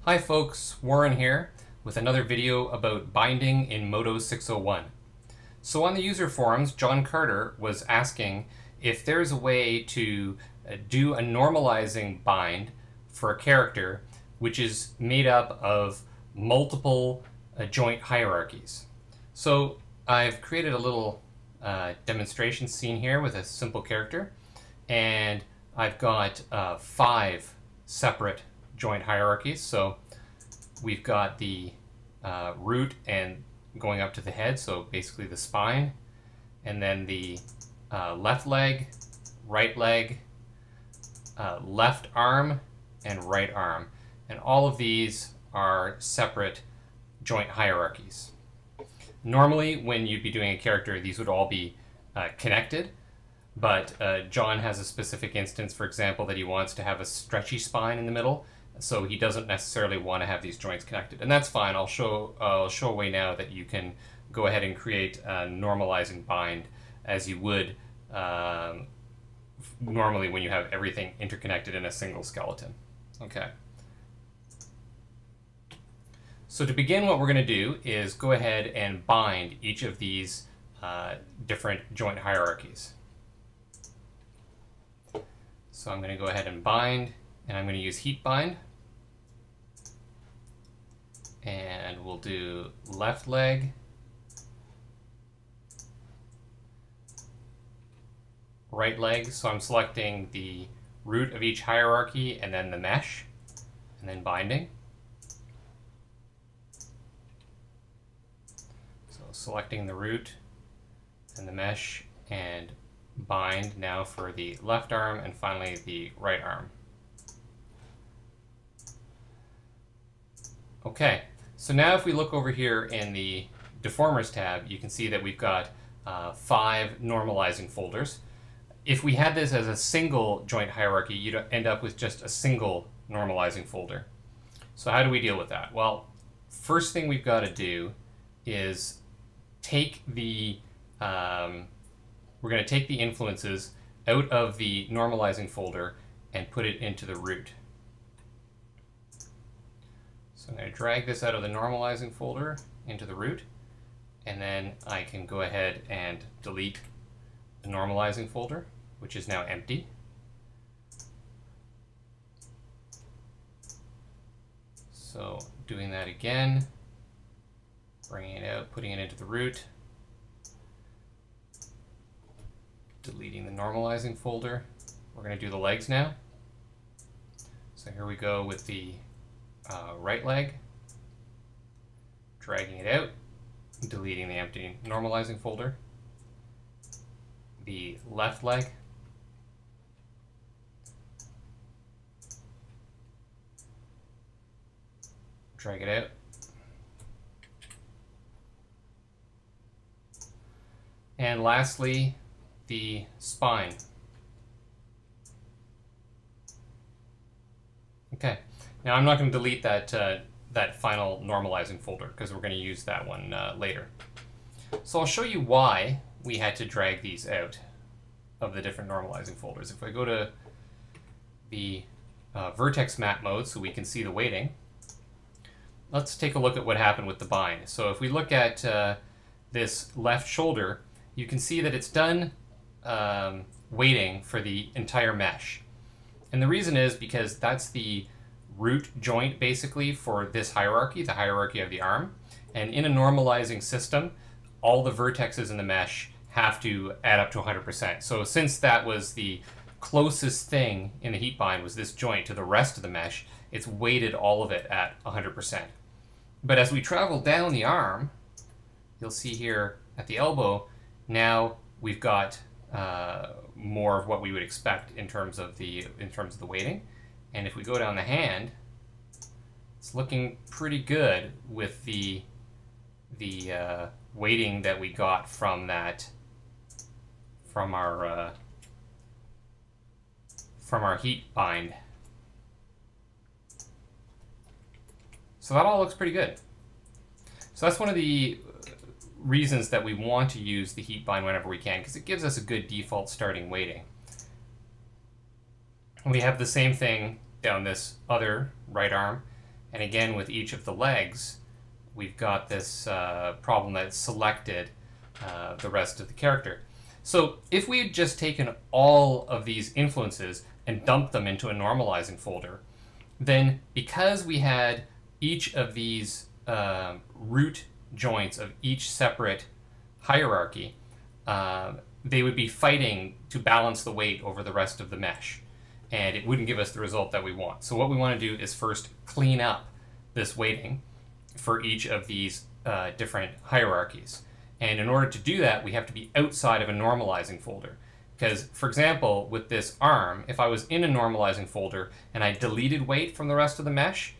Hi folks, Warren here with another video about binding in Modo 601. So on the user forums, John Carter was asking if there's a way to do a normalizing bind for a character which is made up of multiple joint hierarchies. So I've created a little demonstration scene here with a simple character, and I've got 5 separate joint hierarchies. So we've got the root and going up to the head, so basically the spine, and then the left leg, right leg, left arm, and right arm. And all of these are separate joint hierarchies. Normally, when you'd be doing a character, these would all be connected, but John has a specific instance, for example, that he wants to have a stretchy spine in the middle, so he doesn't necessarily want to have these joints connected. And that's fine. I'll show a way now that you can go ahead and create a normalizing bind as you would normally when you have everything interconnected in a single skeleton. Okay. So to begin, what we're going to do is go ahead and bind each of these different joint hierarchies. So I'm going to go ahead and bind, and I'm going to use heat bind. And we'll do left leg, right leg. So I'm selecting the root of each hierarchy and then the mesh, and then binding. So selecting the root and the mesh and bind now for the left arm and finally the right arm. Okay, so now if we look over here in the Deformers tab, you can see that we've got 5 normalizing folders. If we had this as a single joint hierarchy, you'd end up with just a single normalizing folder. So how do we deal with that? Well, first thing we've got to do is take the, we're going to take the influences out of the normalizing folder and put it into the root. So I'm going to drag this out of the normalizing folder into the root, and then I can go ahead and delete the normalizing folder, which is now empty. So doing that again, bringing it out, putting it into the root, deleting the normalizing folder. We're going to do the legs now. So here we go with the right leg, dragging it out, deleting the empty normalizing folder, the left leg, drag it out, and lastly the spine. Okay. Now I'm not going to delete that that final normalizing folder because we're going to use that one later. So I'll show you why we had to drag these out of the different normalizing folders. If I go to the vertex map mode so we can see the weighting, let's take a look at what happened with the bind. So if we look at this left shoulder, you can see that it's done weighting for the entire mesh. And the reason is because that's the root joint basically for this hierarchy, the hierarchy of the arm. And in a normalizing system, all the vertexes in the mesh have to add up to 100%. So since that was the closest thing in the heat bind was this joint to the rest of the mesh, it's weighted all of it at 100%. But as we travel down the arm, you'll see here at the elbow, now we've got more of what we would expect in terms of the weighting. And if we go down the hand, it's looking pretty good with the weighting that we got from our heat bind. So that all looks pretty good. So that's one of the reasons that we want to use the heat bind whenever we can, because it gives us a good default starting weighting. We have the same thing down this other right arm, And again, with each of the legs, we've got this problem that selected the rest of the character. So if we had just taken all of these influences and dumped them into a normalizing folder, then because we had each of these root joints of each separate hierarchy, they would be fighting to balance the weight over the rest of the mesh, and it wouldn't give us the result that we want. So what we want to do is first clean up this weighting for each of these different hierarchies. And in order to do that, we have to be outside of a normalizing folder. Because, for example, with this arm, if I was in a normalizing folder and I deleted weight from the rest of the mesh,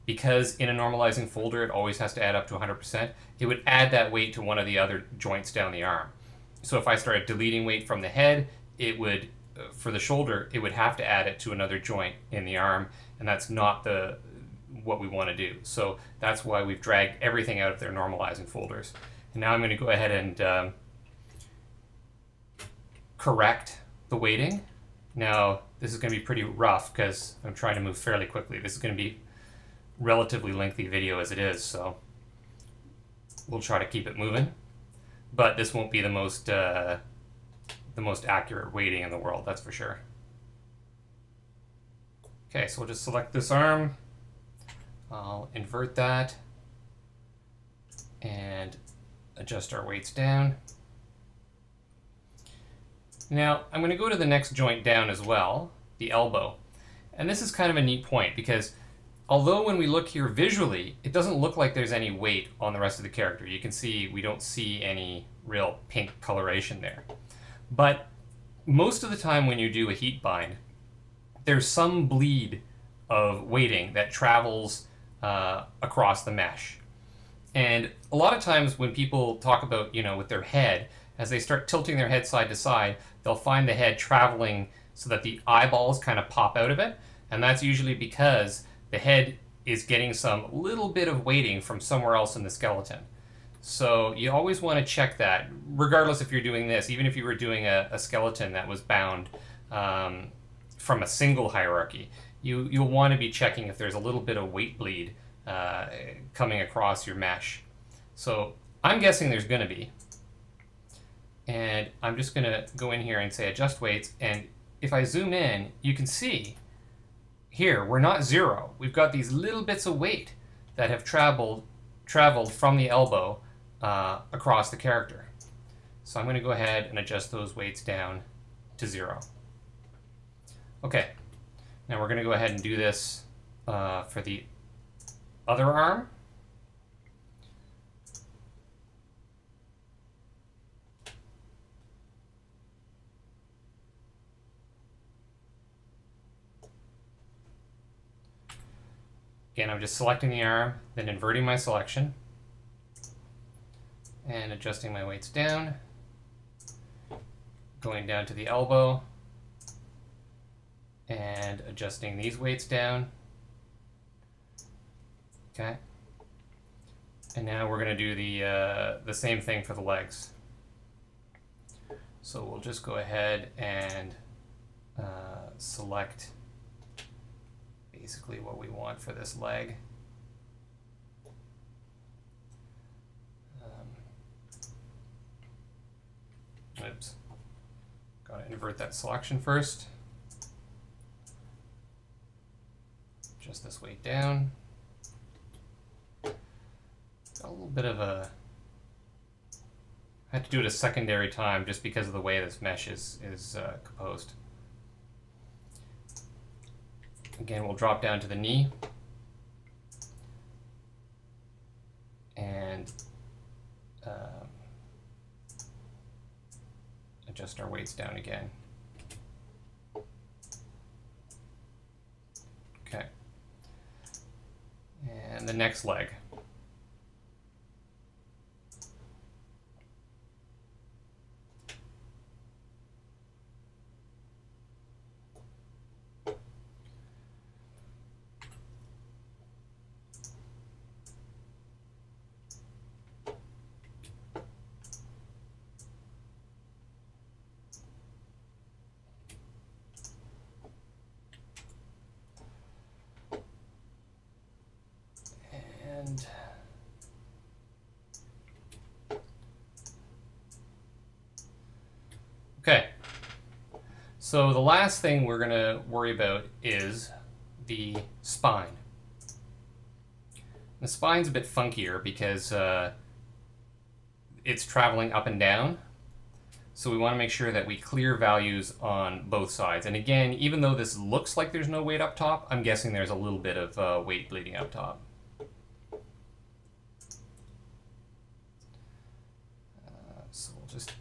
because in a normalizing folder it always has to add up to 100%, it would add that weight to one of the other joints down the arm. So if I started deleting weight from the head, it would, for the shoulder, it would have to add it to another joint in the arm, and that's not what we want to do. So that's why we've dragged everything out of their normalizing folders. And now I'm going to go ahead and correct the weighting. Now this is going to be pretty rough because I'm trying to move fairly quickly. This is going to be relatively lengthy video as it is, so we'll try to keep it moving. But this won't be the most accurate weighting in the world, that's for sure. Okay, so we'll just select this arm. I'll invert that and adjust our weights down. Now, I'm going to go to the next joint down as well, the elbow. And this is kind of a neat point because although when we look here visually, it doesn't look like there's any weight on the rest of the character. You can see we don't see any real pink coloration there. But most of the time when you do a heat bind, there's some bleed of weighting that travels across the mesh. And a lot of times when people talk about, with their head, as they start tilting their head side to side, they'll find the head traveling so that the eyeballs kind of pop out of it. And that's usually because the head is getting some little bit of weighting from somewhere else in the skeleton. So you always want to check that, regardless if you're doing this, even if you were doing a skeleton that was bound from a single hierarchy. You'll want to be checking if there's a little bit of weight bleed coming across your mesh. So I'm guessing there's going to be. And I'm just going to go in here and say adjust weights. And if I zoom in, you can see here we're not zero. We've got these little bits of weight that have traveled from the elbow across the character. So I'm going to go ahead and adjust those weights down to 0. Okay, now we're going to go ahead and do this for the other arm. Again, I'm just selecting the arm, then inverting my selection, and adjusting my weights down, going down to the elbow, and adjusting these weights down. Okay. And now we're going to do the same thing for the legs. So we'll just go ahead and select basically what we want for this leg. Oops. Got to invert that selection first. Adjust this weight down. Got a little bit of a... I had to do it a secondary time just because of the way this mesh is composed. Again, we'll drop down to the knee and adjust our weights down again. Okay. And the next leg. So the last thing we're going to worry about is the spine. The spine's a bit funkier because it's traveling up and down. So we want to make sure that we clear values on both sides. And again, even though this looks like there's no weight up top, I'm guessing there's a little bit of weight bleeding up top. So we'll just...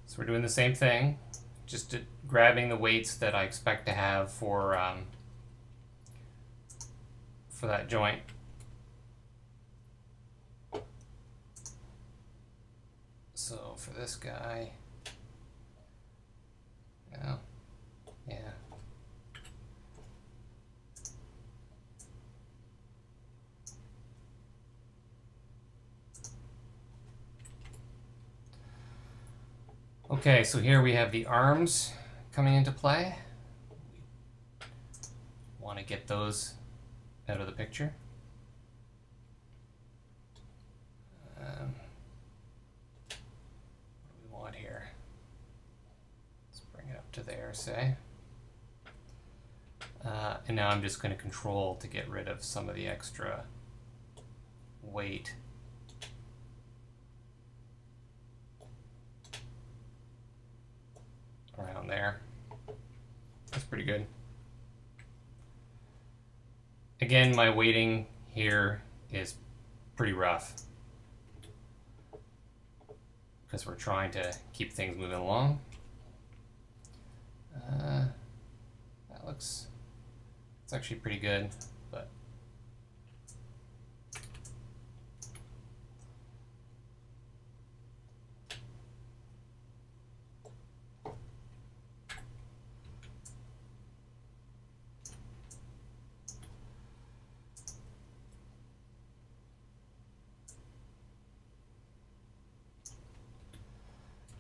So we're doing the same thing, just grabbing the weights that I expect to have for that joint. So for this guy, yeah. Okay, so here we have the arms coming into play. We want to get those out of the picture. What do we want here? Let's bring it up to there, say. And now I'm just going to control to get rid of some of the extra weight. Around there. That's pretty good. Again, my weighting here is pretty rough because we're trying to keep things moving along. That looks, it's actually pretty good, but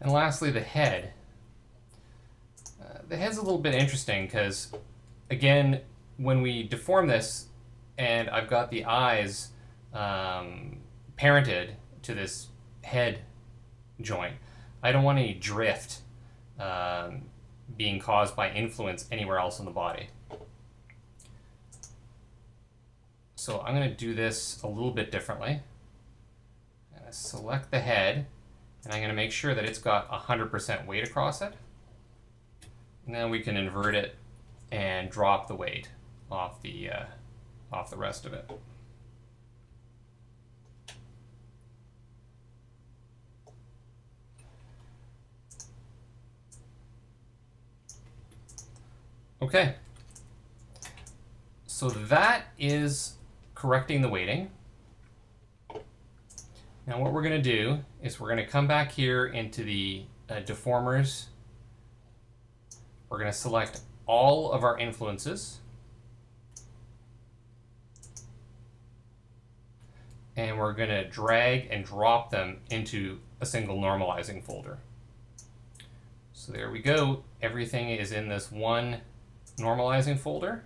and lastly, the head. The head's a little bit interesting because, again, when we deform this and I've got the eyes parented to this head joint, I don't want any drift being caused by influence anywhere else in the body. So I'm going to do this a little bit differently. I'm going to select the head, and I'm going to make sure that it's got 100% weight across it. And then we can invert it and drop the weight off the rest of it. Okay. So that is correcting the weighting. Now what we're going to do is we're going to come back here into the deformers. We're going to select all of our influences. And we're going to drag and drop them into a single normalizing folder. So there we go. Everything is in this one normalizing folder.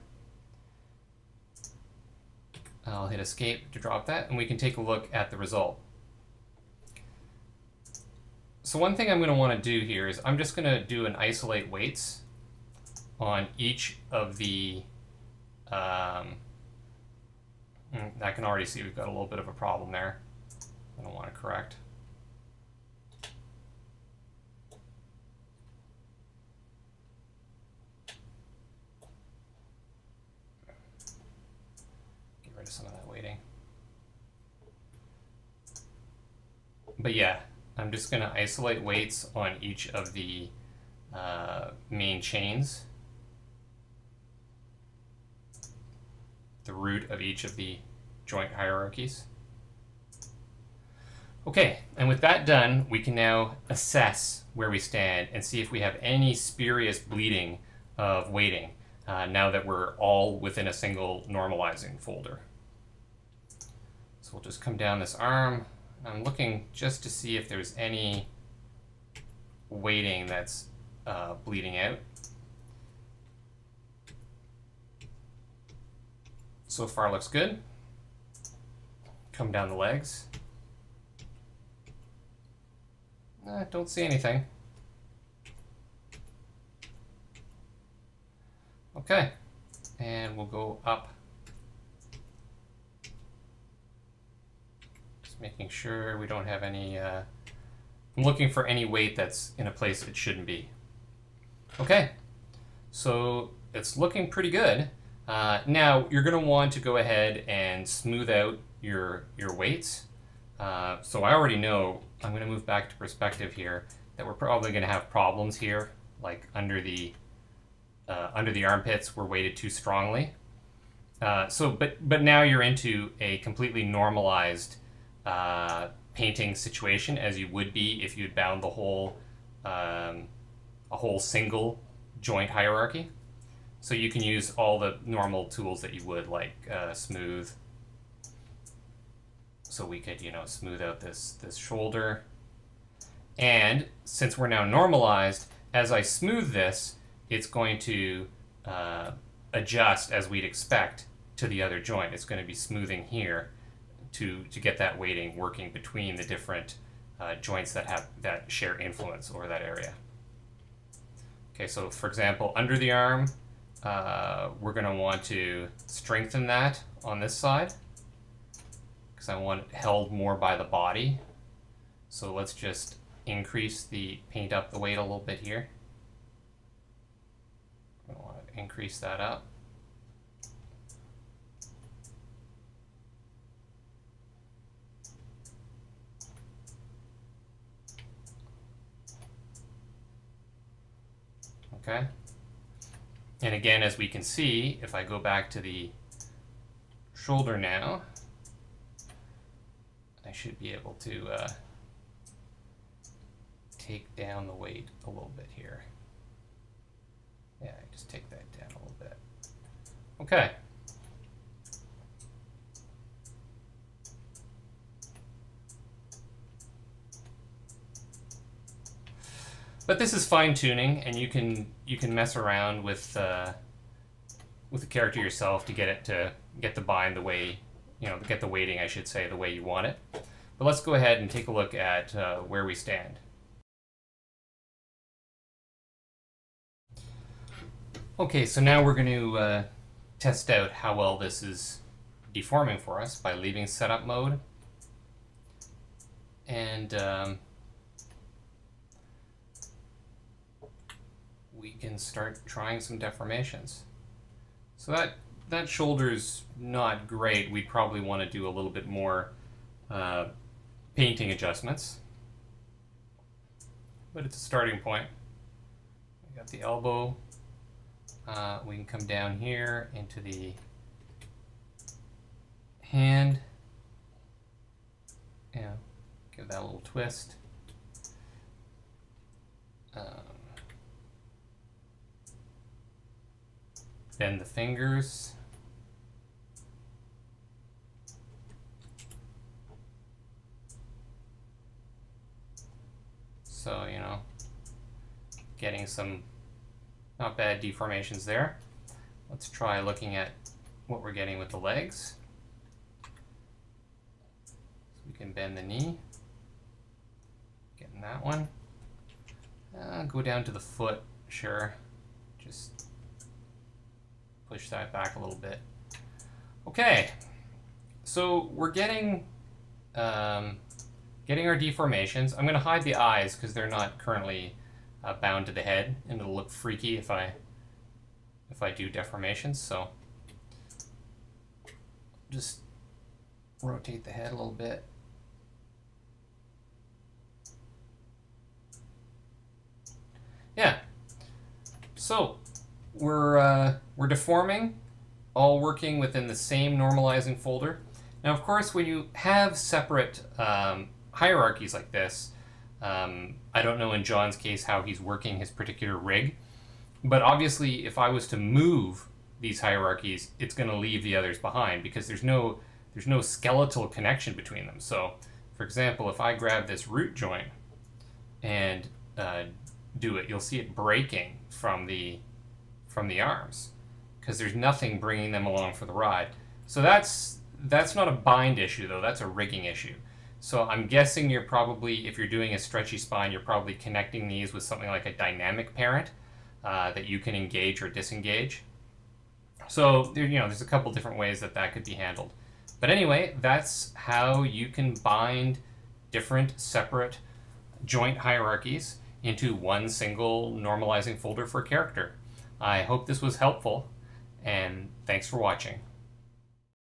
I'll hit escape to drop that, and we can take a look at the result. So one thing I'm going to want to do here is I'm just going to do an isolate weights on each of the, I can already see we've got a little bit of a problem there. I don't want to correct. Get rid of some of that weighting. But yeah, I'm just going to isolate weights on each of the main chains, the root of each of the joint hierarchies. Okay, and with that done, we can now assess where we stand and see if we have any spurious bleeding of weighting now that we're all within a single normalizing folder. So we'll just come down this arm. I'm looking just to see if there's any weighting that's bleeding out. So far looks good. Come down the legs. Don't see anything. Okay, and we'll go up. Just making sure we don't have any, I'm looking for any weight that's in a place it shouldn't be. Okay, so it's looking pretty good. Now you're going to want to go ahead and smooth out your weights. So I already know, I'm going to move back to perspective here, that we're probably going to have problems here, like under the armpits we're weighted too strongly. But now you're into a completely normalized painting situation, as you would be if you'd bound the whole a whole single joint hierarchy. So you can use all the normal tools that you would, like smooth. So we could, smooth out this shoulder. And since we're now normalized, as I smooth this, it's going to adjust as we'd expect to the other joint. It's going to be smoothing here to get that weighting working between the different joints that share influence over that area. Okay, so for example, under the arm, we're going to want to strengthen that on this side because I want it held more by the body. So let's just paint up the weight a little bit here. I want to increase that up. Okay. And again, as we can see, if I go back to the shoulder now, I should be able to take down the weight a little bit here. Yeah, just take that down a little bit. Okay. But this is fine tuning, and you can mess around with the character yourself to get the bind the way, get the weighting, I should say, the way you want it. But let's go ahead and take a look at where we stand. Okay, so now we're going to test out how well this is deforming for us by leaving setup mode. And we can start trying some deformations. So that shoulder's not great. We'd probably want to do a little bit more painting adjustments. But it's a starting point. We got the elbow. We can come down here into the hand. Give that a little twist. Bend the fingers. So, getting some not bad deformations there. Let's try looking at what we're getting with the legs. So we can bend the knee. Getting that one. Go down to the foot, sure. Just push that back a little bit. Okay, so we're getting our deformations. I'm going to hide the eyes because they're not currently bound to the head, and it'll look freaky if I do deformations. So just rotate the head a little bit. Yeah. So we're deforming, all working within the same normalizing folder. Now, of course, when you have separate hierarchies like this. I don't know in John's case how he's working his particular rig, but obviously if I was to move these hierarchies, it's going to leave the others behind because there's no skeletal connection between them. So, for example, if I grab this root joint and do it, you'll see it breaking from the arms because there's nothing bringing them along for the ride. So that's not a bind issue though, that's a rigging issue. So I'm guessing you're probably, if you're doing a stretchy spine, you're probably connecting these with something like a dynamic parent that you can engage or disengage. So there's a couple different ways that could be handled. But anyway, that's how you can bind different separate joint hierarchies into one single normalizing folder for a character. I hope this was helpful, and thanks for watching.